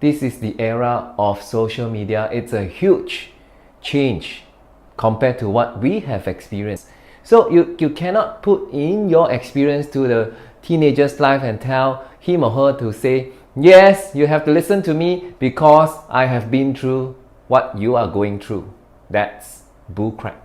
this is the era of social media. It's a huge change compared to what we have experienced. So you cannot put in your experience to the teenager's life and tell him or her to say, yes, you have to listen to me because I have been through what you are going through. That's bullcrap.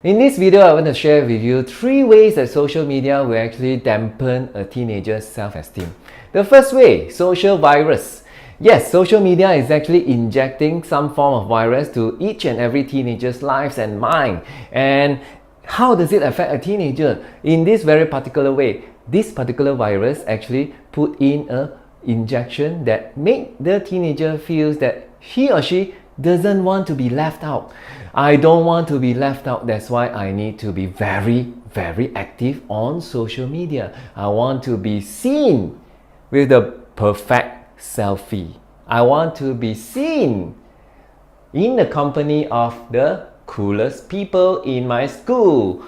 In this video, I want to share with you 3 ways that social media will actually dampen a teenager's self-esteem. The first way, social virus. Yes, social media is actually injecting some form of virus to each and every teenager's lives and mind. And how does it affect a teenager? In this very particular way, this particular virus actually put in an injection that make the teenager feels that he or she doesn't want to be left out. I don't want to be left out. That's why I need to be very active on social media. I want to be seen with the perfect selfie. I want to be seen in the company of the coolest people in my school.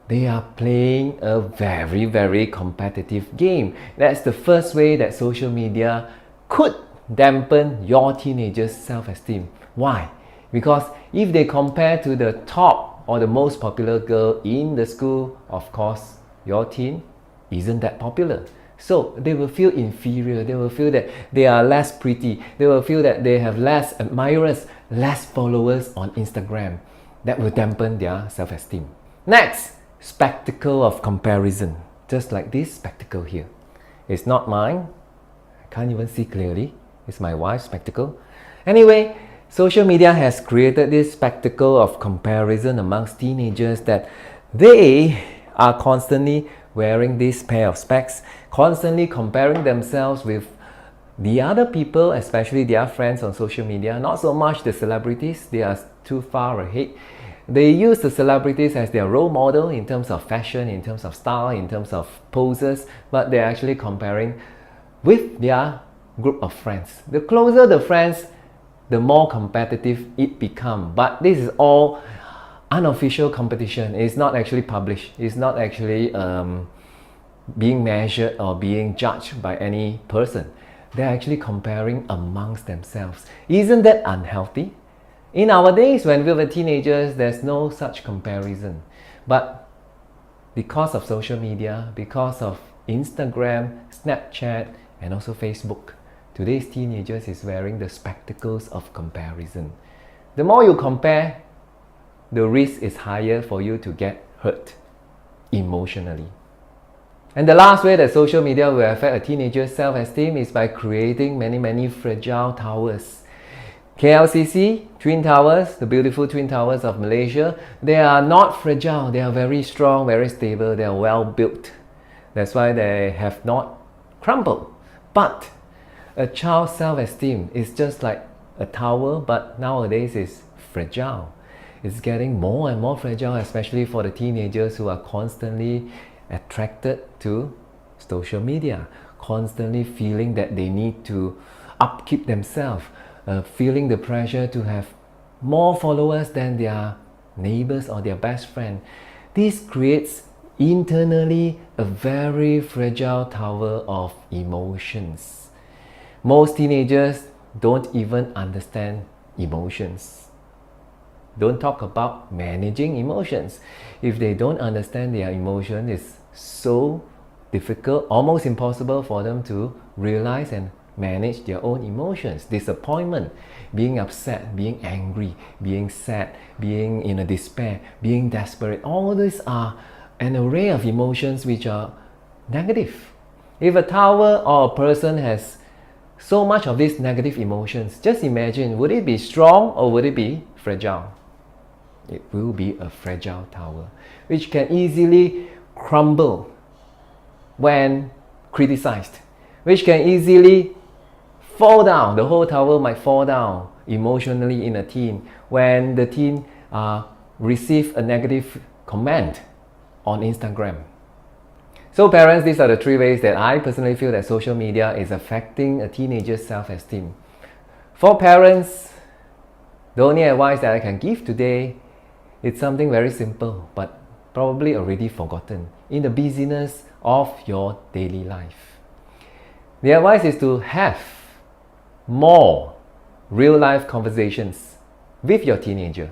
They are playing a very competitive game. That's the first way that social media could dampen your teenager's self-esteem. Why? Because if they compare to the top or the most popular girl in the school, of course, your teen isn't that popular. So they will feel inferior, they will feel that they are less pretty, they will feel that they have less admirers, less followers on Instagram. That will dampen their self-esteem. Next, spectacle of comparison. Just like this spectacle here. It's not mine. I can't even see clearly. It's my wife's spectacle. Anyway, social media has created this spectacle of comparison amongst teenagers that they are constantly wearing this pair of specs, constantly comparing themselves with the other people, especially their friends on social media. Not so much the celebrities, they are too far ahead. They use the celebrities as their role model in terms of fashion, in terms of style, in terms of poses, but they're actually comparing with their group of friends. The closer the friends, the more competitive it becomes. But this is all unofficial competition. It's not actually published. It's not actually being measured or being judged by any person. They're actually comparing amongst themselves. Isn't that unhealthy? In our days, when we were teenagers, there's no such comparison. But because of social media, because of Instagram, Snapchat, and also Facebook, today's teenagers is wearing the spectacles of comparison. The more you compare, the risk is higher for you to get hurt emotionally. And the last way that social media will affect a teenager's self-esteem is by creating many fragile towers. KLCC, Twin Towers, the beautiful Twin Towers of Malaysia, they are not fragile, they are very strong, very stable, they are well built. That's why they have not crumbled. But a child's self-esteem is just like a tower, but nowadays is fragile. It's getting more and more fragile, especially for the teenagers who are constantly attracted to social media, constantly feeling that they need to upkeep themselves, feeling the pressure to have more followers than their neighbors or their best friend. This creates internally a very fragile tower of emotions. Most teenagers don't even understand emotions. Don't talk about managing emotions. If they don't understand their emotion, it's so difficult, almost impossible for them to realize and manage their own emotions. Disappointment, being upset, being angry, being sad, being in a despair, being desperate. All these are an array of emotions which are negative. If a tower or a person has so much of these negative emotions, just imagine, would it be strong or would it be fragile? It will be a fragile tower which can easily crumble when criticized, which can easily fall down. The whole tower might fall down emotionally in a teen when the teen receive a negative comment on Instagram. So parents, these are the 3 ways that I personally feel that social media is affecting a teenager's self-esteem. For parents, the only advice that I can give today, it's something very simple, but probably already forgotten in the busyness of your daily life. The advice is to have more real-life conversations with your teenager.